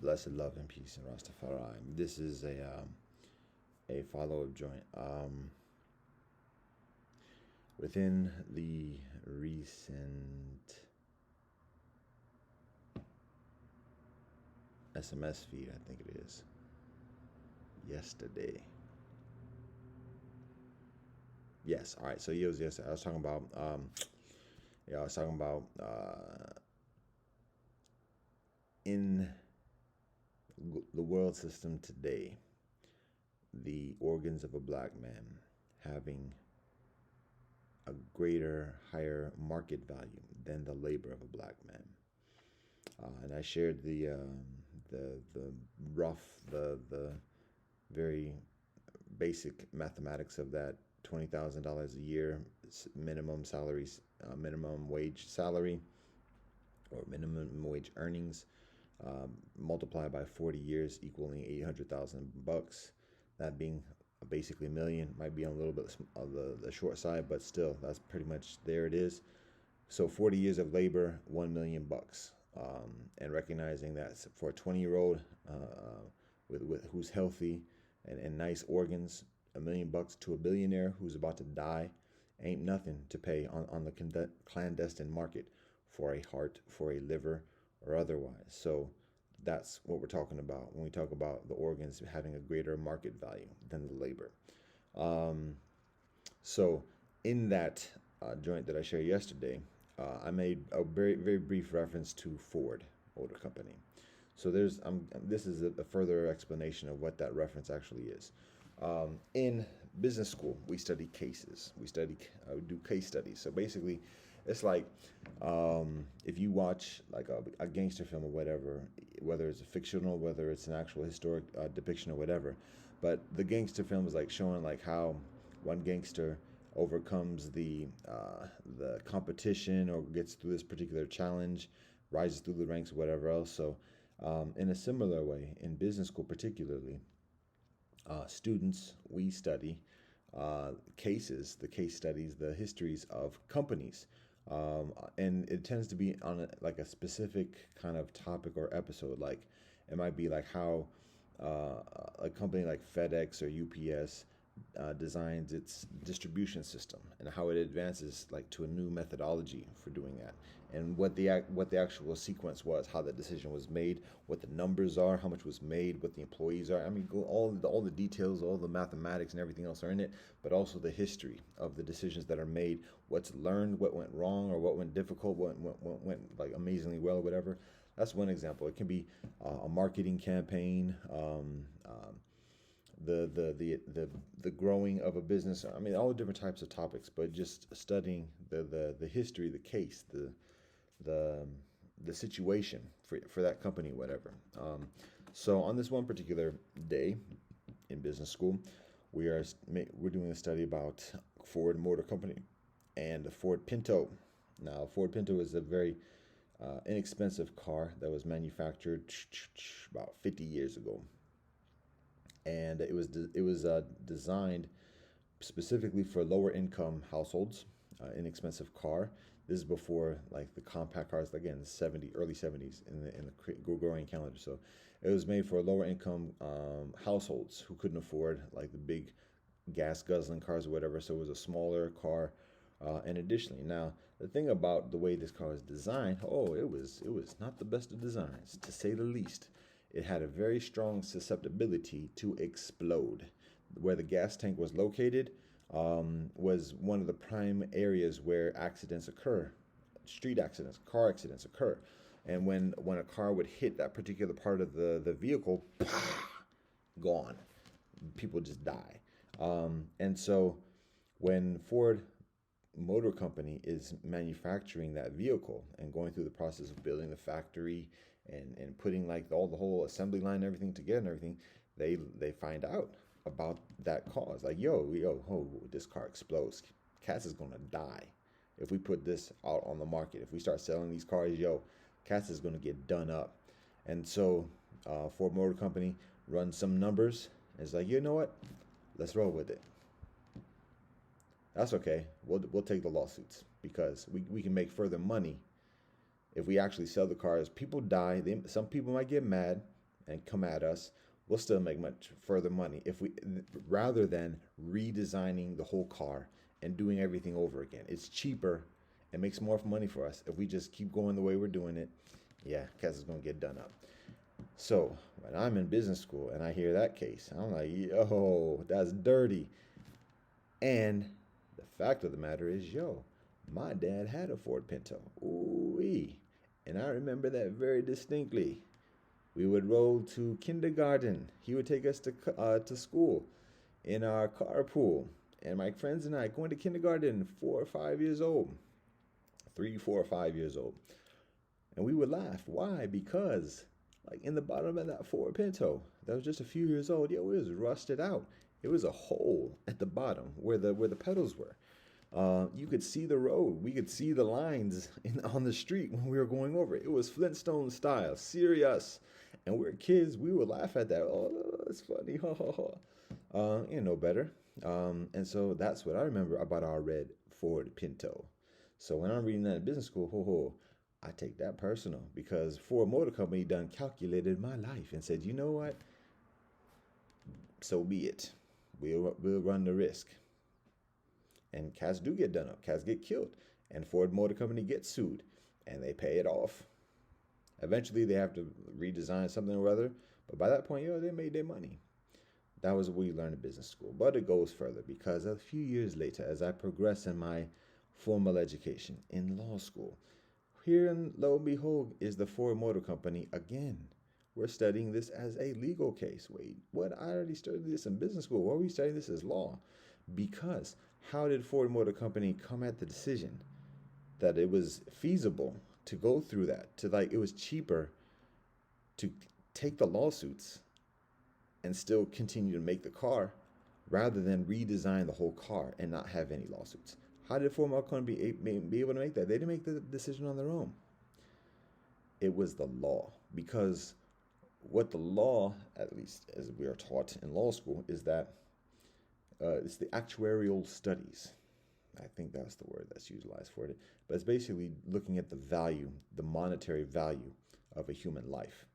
Blessed love and peace in Rastafari. This is a follow-up joint. Within the recent SMS feed, I think it is yesterday. Yes. All right. So it was yesterday. I was talking about I was talking about in the world system today, the organs of a black man having a greater, higher market value than the labor of a black man. And I shared the rough, the very basic mathematics of that. $20,000 a year minimum salaries, minimum wage salary, or minimum wage earnings, multiplied by 40 years, equaling 800,000 bucks. That being basically a million. Might be on a little bit of the short side, but still, that's pretty much there. It is. So 40 years of labor, 1 million bucks, and recognizing that for a 20-year-old with who's healthy and nice organs, 1 million bucks to a billionaire who's about to die ain't nothing to pay on the clandestine market for a heart, for a liver, or otherwise. So that's what we're talking about when we talk about the organs having a greater market value than the labor. So in that joint that I shared yesterday, I made a very, very brief reference to Ford Motor Company. So this is a further explanation of what that reference actually is. In business school, we study cases. We do case studies. So basically, it's like if you watch like a gangster film or whatever, whether it's a fictional, whether it's an actual historic depiction or whatever, but the gangster film is like showing like how one gangster overcomes the competition or gets through this particular challenge, rises through the ranks, whatever else. So in a similar way, in business school particularly, students, we study cases, the case studies, the histories of companies. And it tends to be on like a specific kind of topic or episode. Like it might be like how a company like FedEx or UPS designs its distribution system and how it advances like to a new methodology for doing that, and what the actual sequence was, how the decision was made, what the numbers are, how much was made, what the employees are. I mean, all the details, all the mathematics and everything else are in it, but also the history of the decisions that are made, what's learned, what went wrong, or what went difficult, what went like amazingly well, or whatever. That's one example. It can be a marketing campaign. The growing of a business. I mean, all the different types of topics, but just studying the history, the case, the situation for that company, whatever. So on this one particular day in business school, we're doing a study about Ford Motor Company and the Ford Pinto. Now, Ford Pinto is a very inexpensive car that was manufactured about 50 years ago, and it was designed specifically for lower income households. Inexpensive car. This is before like the compact cars, again, early 70s in the Gregorian calendar. So it was made for lower income households who couldn't afford like the big gas guzzling cars or whatever. So it was a smaller car. And additionally, now the thing about the way this car was designed, it was not the best of designs, to say the least. It had a very strong susceptibility to explode. Where the gas tank was located was one of the prime areas where accidents occur, street accidents, car accidents occur. And when a car would hit that particular part of the vehicle, gone. People just die. And so when Ford Motor Company is manufacturing that vehicle and going through the process of building the factory and putting like the whole assembly line and everything together and everything, they find out about that cause. Like, this car explodes. Cass is gonna die if we put this out on the market. If we start selling these cars, Cass is gonna get done up. And so Ford Motor Company runs some numbers and it's like, you know what? Let's roll with it. That's okay. We'll take the lawsuits because we can make further money if we actually sell the cars. People die. Some people might get mad and come at us, we'll still make much further money if we rather than redesigning the whole car and doing everything over again. It's cheaper and makes more money for us if we just keep going the way we're doing it. Yeah, Cass is gonna get done up. So when I'm in business school and I hear that case, I'm like, yo, that's dirty. And the fact of the matter is, yo, my dad had a Ford Pinto. Ooh-wee. And I remember that very distinctly. We would roll to kindergarten. He would take us to school in our carpool. And my friends and I going to kindergarten, 4 or 5 years old, 3, 4 or 5 years old. And we would laugh. Why? Because like in the bottom of that Ford Pinto, that was just a few years old, yo, it was rusted out. It was a hole at the bottom where the pedals were. You could see the road. We could see the lines on the street when we were going over. It was Flintstone style, serious. And we were kids. We would laugh at that. Oh, it's funny. Ha ha ha. You know better. And so that's what I remember about our red Ford Pinto. So when I'm reading that in business school, I take that personal because Ford Motor Company done calculated my life and said, you know what? So be it. We'll run the risk. And cats do get done up. Cats get killed. And Ford Motor Company gets sued. And they pay it off. Eventually, they have to redesign something or other. But by that point, they made their money. That was what we learned in business school. But it goes further because a few years later, as I progress in my formal education in law school, here and lo and behold is the Ford Motor Company again. We're studying this as a legal case. Wait, what? I already studied this in business school. Why are we studying this as law? Because how did Ford Motor Company come at the decision that it was feasible to go through that? It was cheaper to take the lawsuits and still continue to make the car rather than redesign the whole car and not have any lawsuits. How did Ford Motor Company be able to make that? They didn't make the decision on their own. It was the law, because what the law, at least as we are taught in law school, is that it's the actuarial studies. I think that's the word that's utilized for it. But it's basically looking at the value, the monetary value of a human life,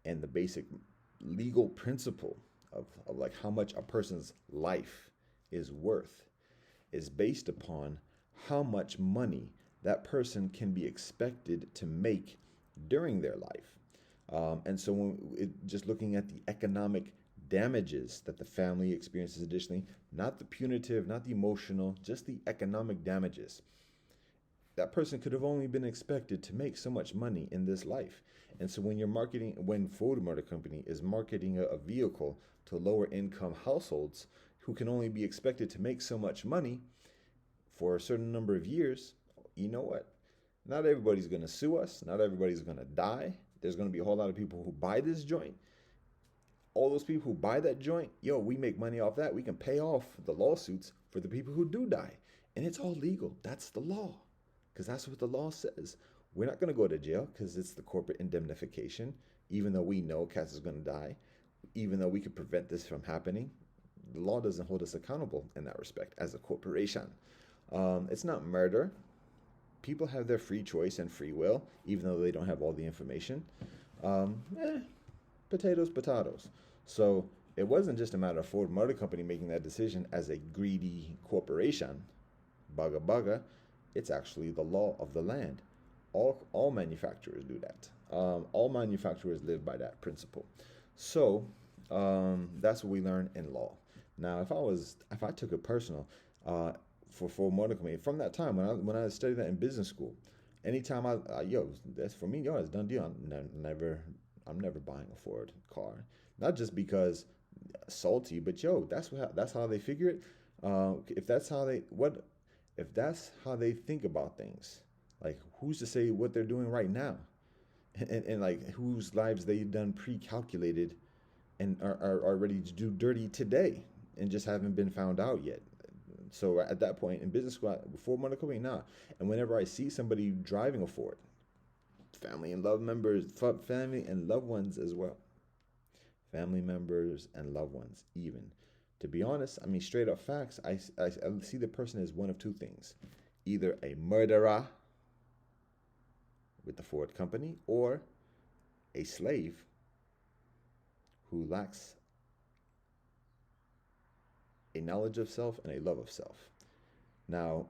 and the basic legal principle of like how much a person's life is worth is based upon how much money that person can be expected to make during their life. And so just looking at the economic damages that the family experiences additionally, not the punitive, not the emotional, just the economic damages. That person could have only been expected to make so much money in this life. And so when Ford Motor Company is marketing a vehicle to lower income households who can only be expected to make so much money for a certain number of years, you know what? Not everybody's going to sue us. Not everybody's going to die. There's going to be a whole lot of people who buy this joint. All those people who buy that joint, we make money off that. We can pay off the lawsuits for the people who do die. And it's all legal. That's the law. Because that's what the law says. We're not going to go to jail because it's the corporate indemnification, even though we know Cass is going to die, even though we could prevent this from happening. The law doesn't hold us accountable in that respect as a corporation. It's not murder. People have their free choice and free will, even though they don't have all the information. Potatoes, potatoes. So it wasn't just a matter of Ford Motor Company making that decision as a greedy corporation, bugga bugga. It's actually the law of the land. All manufacturers do that. All manufacturers live by that principle. So that's what we learn in law. Now, if I took it personal, for Ford Motor Company from that time when I studied that in business school, anytime that's for me, it's done deal. I'm never buying a Ford car, not just because salty, but that's how they figure it. If that's how they think about things, like who's to say what they're doing right now, and like whose lives they've done pre-calculated and are ready to do dirty today and just haven't been found out yet. So at that point in business school, Ford Motor Company, nah. And whenever I see somebody driving a Ford, family and loved ones as well. Family members and loved ones, even. To be honest, I mean, straight up facts, I see the person as one of two things. Either a murderer with the Ford Company or a slave who lacks a knowledge of self and a love of self. Now,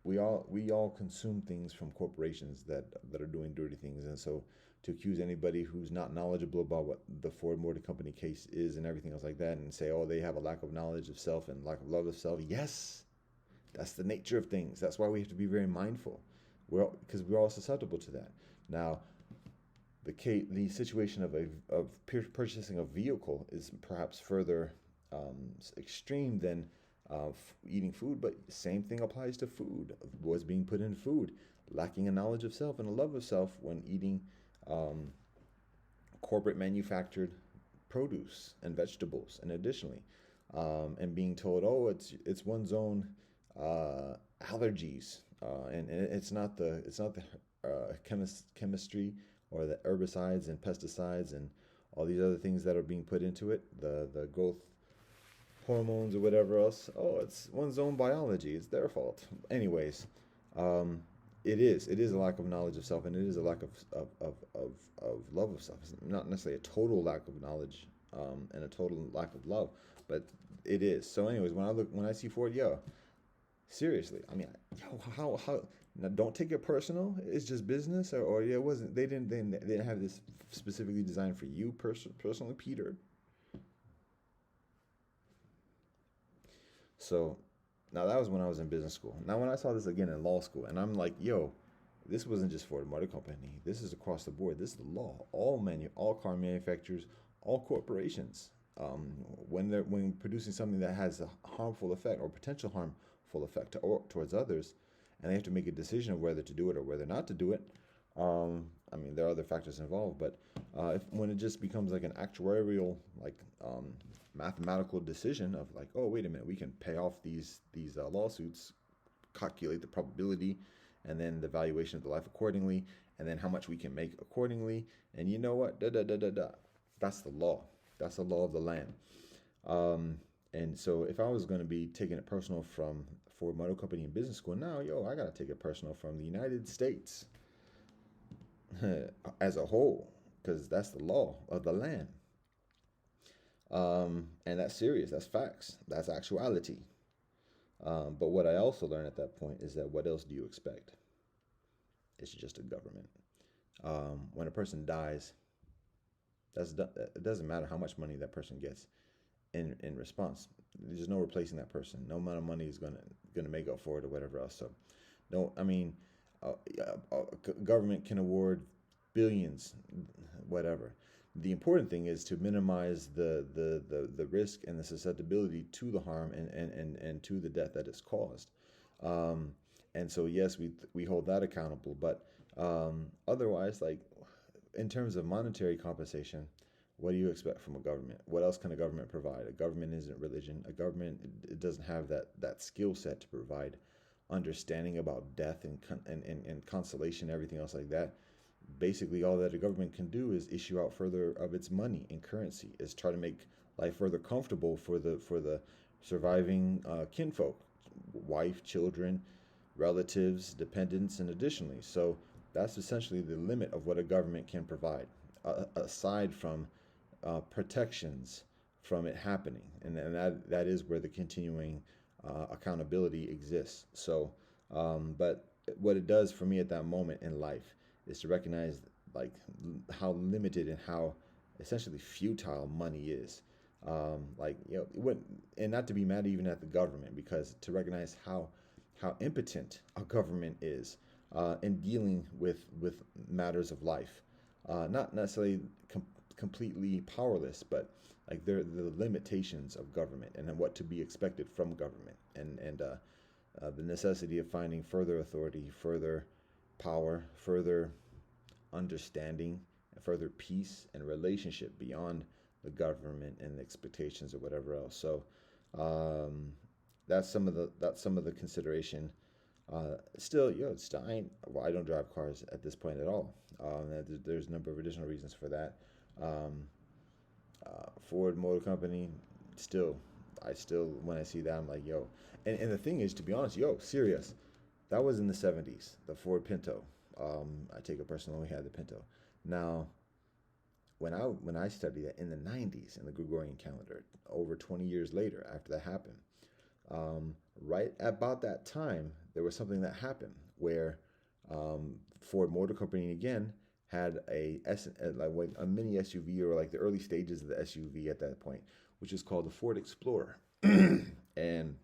we all consume things from corporations that are doing dirty things, and so to accuse anybody who's not knowledgeable about what the Ford Motor Company case is and everything else like that, and say, oh, they have a lack of knowledge of self and lack of love of self. Yes, that's the nature of things. That's why we have to be very mindful. Because we're all susceptible to that. Now, the situation of purchasing a vehicle is perhaps further extreme than eating food, but same thing applies to food. What's being put in food, lacking a knowledge of self and a love of self when eating um, corporate manufactured produce and vegetables, and additionally, and being told, oh, it's one's own allergies, and it's not the chemistry or the herbicides and pesticides and all these other things that are being put into it, the growth hormones or whatever else. Oh, it's one's own biology. It's their fault. Anyways, um, it is a lack of knowledge of self, and it is a lack of love of self. It's not necessarily a total lack of knowledge and a total lack of love, but it is. So, anyways, when I see Ford, yo, seriously, I mean, yo, how now, don't take it personal. It's just business, or yeah, it wasn't. They didn't have this specifically designed for you personally, Peter. So now that was when I was in business school. Now when I saw this again in law school, and I'm like, yo, this wasn't just Ford Motor Company. This is across the board. This is the law. All car manufacturers, all corporations, when producing something that has a harmful effect or potential harmful effect towards others, and they have to make a decision of whether to do it or whether not to do it. I mean, there are other factors involved, but when it just becomes like an actuarial, like mathematical decision of like, oh, wait a minute, we can pay off these lawsuits, calculate the probability, and then the valuation of the life accordingly, and then how much we can make accordingly, and you know what, da da da da da. That's the law. That's the law of the land. Um, and so if I was going to be taking it personal from Ford Motor Company in business school, now, yo, I got to take it personal from the United States as a whole, because that's the law of the land. And that's serious. That's facts. That's actuality. But what I also learned at that point is that what else do you expect? It's just a government. When a person dies, it doesn't matter how much money that person gets in response. There's no replacing that person. No amount of money is gonna make up for it or whatever else. So, no, I mean, government can award billions, whatever. The important thing is to minimize the risk and the susceptibility to the harm and to the death that is caused. Um, and so, yes, we hold that accountable, but otherwise, like in terms of monetary compensation, what do you expect from a government? What else can a government provide? A government isn't religion. A government, it doesn't have that skill set to provide understanding about death and consolation, everything else like that. Basically, all that a government can do is issue out further of its money and currency, is try to make life further comfortable for the surviving kinfolk, wife, children, relatives, dependents, and additionally. So that's essentially the limit of what a government can provide, aside from protections from it happening, and that is where the continuing accountability exists. So, but what it does for me at that moment in life is to recognize like how limited and how essentially futile money is. Like and not to be mad even at the government, because to recognize how impotent a government is in dealing with matters of life, not necessarily completely powerless, but like the limitations of government and then what to be expected from government, and the necessity of finding further authority, further power, further understanding, and further peace and relationship beyond the government and the expectations or whatever else. So um, that's some of the consideration. Still, I don't drive cars at this point at all. There's a number of additional reasons for that. Um, Ford Motor Company, still, when I see that, I'm like, yo. And the thing is, to be honest, yo, serious, that was in the 70s, the Ford Pinto. I take it personally, we had the Pinto. Now, when I studied that in the 90s in the Gregorian calendar, over 20 years later after that happened, right about that time, there was something that happened where Ford Motor Company again had like a mini SUV, or like the early stages of the SUV at that point, which is called the Ford Explorer. And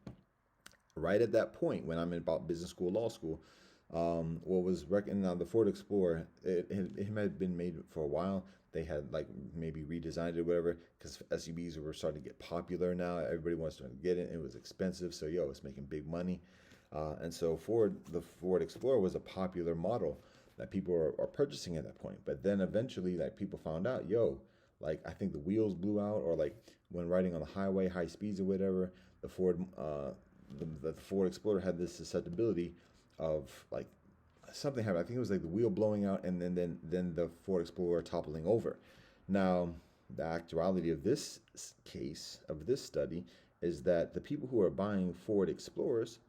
right at that point, when I'm in about business school, law school, what was reckoned on the Ford Explorer, it had been made for a while. They had like maybe redesigned it or whatever, because SUVs were starting to get popular now. Everybody wants to get it. It was expensive, so it's making big money. And so the Ford Explorer was a popular model that people are purchasing at that point. But then eventually, like, people found out, like, I think the wheels blew out, or like when riding on the highway, high speeds or whatever, the Ford Explorer had this susceptibility of like something happened. I think it was like the wheel blowing out, and then the Ford Explorer toppling over. Now, the actuality of this case, of this study, is that the people who are buying Ford Explorers,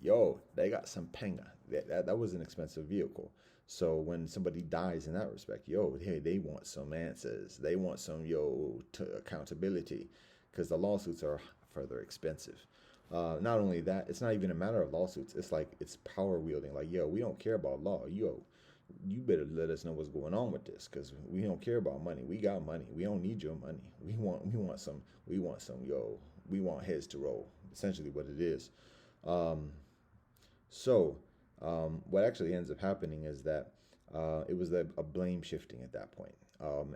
they got some penga. That was an expensive vehicle. So when somebody dies in that respect, hey, they want some answers. They want some accountability, because the lawsuits are further expensive. Not only that, it's not even a matter of lawsuits. It's like it's power wielding. Like, we don't care about law. You better let us know what's going on with this, because we don't care about money. We got money. We don't need your money. We want heads to roll. Essentially, what it is. So, what actually ends up happening is that it was a blame shifting at that point.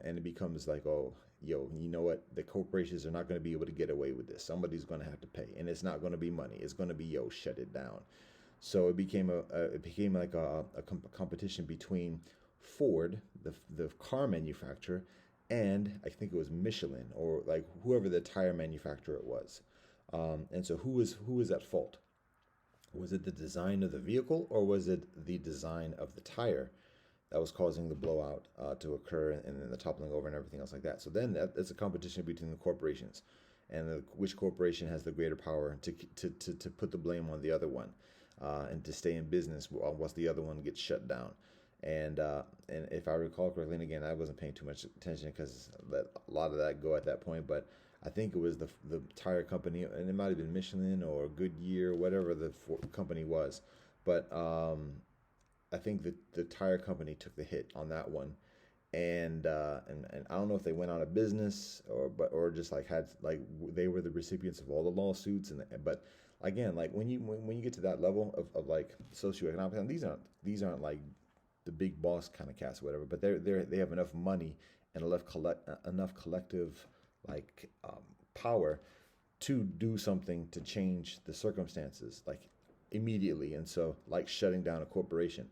And it becomes like, oh, you know what? The corporations are not going to be able to get away with this. Somebody's going to have to pay, and it's not going to be money. It's going to be, shut it down. So it became like a competition between Ford, the car manufacturer, and I think it was Michelin, or like whoever the tire manufacturer it was. And so who was at fault? Was it the design of the vehicle, or was it the design of the tire that was causing the blowout to occur, and then the toppling over and everything else like that? So then it's a competition between the corporations, and which corporation has the greater power to put the blame on the other one, and to stay in business whilst the other one gets shut down. And if I recall correctly, and again, I wasn't paying too much attention because let a lot of that go at that point, but I think it was the tire company, and it might have been Michelin or Goodyear, whatever the company was. But I think the tire company took the hit on that one, and I don't know if they went out of business, or just like had, like, they were the recipients of all the lawsuits. But again, like when you get to that level of like socioeconomic, and these aren't like the big boss kind of cast or whatever, but they have enough money and enough collective, like, power to do something to change the circumstances, like, immediately. And so, like, shutting down a corporation.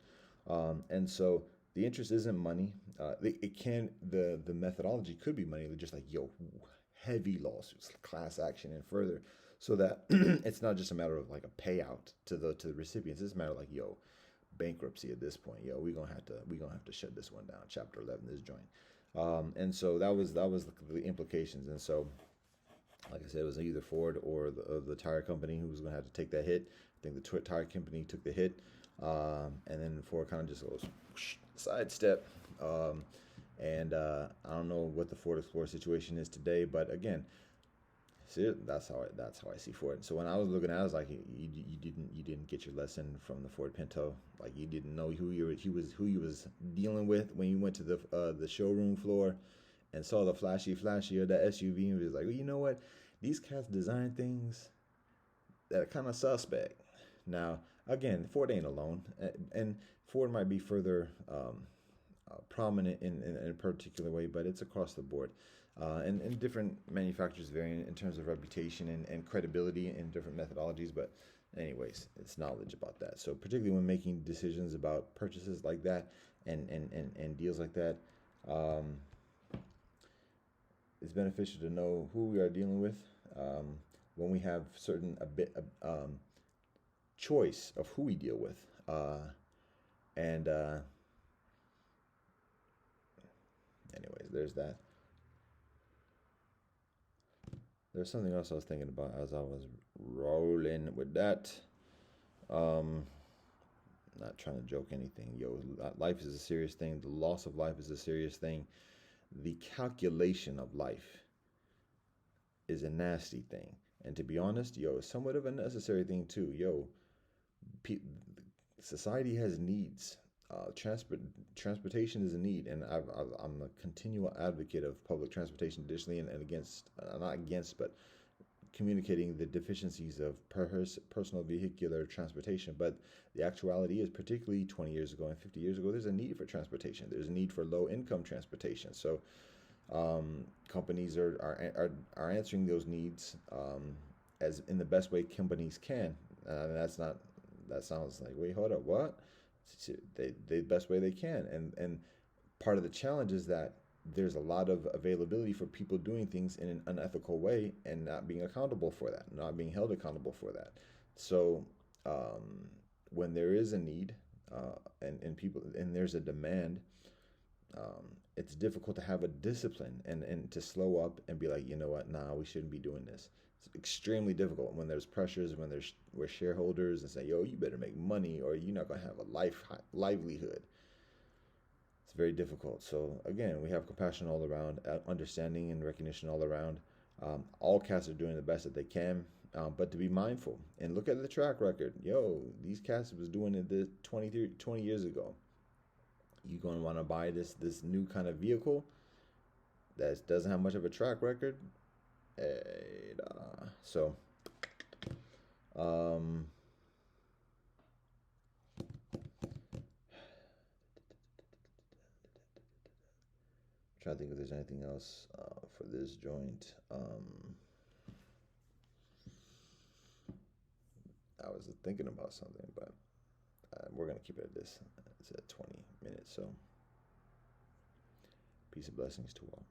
And so the interest isn't money. The methodology could be money, just like, heavy lawsuits, class action, and further, so that it's not just a matter of like a payout to the recipients. It's a matter of like, bankruptcy at this point. We're gonna have to shut this one down. Chapter 11, this joint. And so that was the implications. And so, like I said, it was either Ford or the tire company who was going to have to take that hit. I think the tire company took the hit, and then Ford kind of just goes sidestep. And I don't know what the Ford Explorer situation is today, but again, see, that's how I see Ford. So when I was looking at it, I was like, you didn't get your lesson from the Ford Pinto. Like, you didn't know who you was dealing with when you went to the showroom floor and saw the flashy of that SUV, and was like, well, you know what? These cats design things that are kind of suspect. Now, again, Ford ain't alone, and Ford might be further prominent in a particular way, but it's across the board. And different manufacturers vary in terms of reputation and credibility in different methodologies. But anyways, it's knowledge about that. So particularly when making decisions about purchases like that and deals like that, it's beneficial to know who we are dealing with, when we have choice of who we deal with. And anyways, there's that. There's something else I was thinking about as I was rolling with that. Not trying to joke anything. Life is a serious thing. The loss of life is a serious thing. the calculation of life is a nasty thing. And to be honest, yo, it's somewhat of a necessary thing too. Yo, pe- society has needs. Transportation is a need, and I'm a continual advocate of public transportation, additionally, and against, not against, but communicating the deficiencies of personal vehicular transportation. But the actuality is, particularly 20 years ago and 50 years ago, there's a need for transportation. There's a need for low income transportation. So companies are answering those needs as in the best way companies can. That's not, that sounds like, wait, hold up, what? They the best way they can, and part of the challenge is that there's a lot of availability for people doing things in an unethical way and not being accountable for that, not being held accountable for that. So um, when there is a need and people and there's a demand, it's difficult to have a discipline and to slow up and be like, you know what, nah, we shouldn't be doing this. It's extremely difficult when there's pressures, when there's we're shareholders and say, yo, you better make money or you're not gonna have a livelihood. It's very difficult. So again, we have compassion all around, understanding and recognition all around. All cats are doing the best that they can, but to be mindful and look at the track record. Yo, these cats was doing it this 20 years ago. You going to want to buy this new kind of vehicle that doesn't have much of a track record. So um, I'm trying to think if there's anything else for this joint. I was thinking about something, but we're gonna keep it at this. It's at 20 minutes, so peace and blessings to all.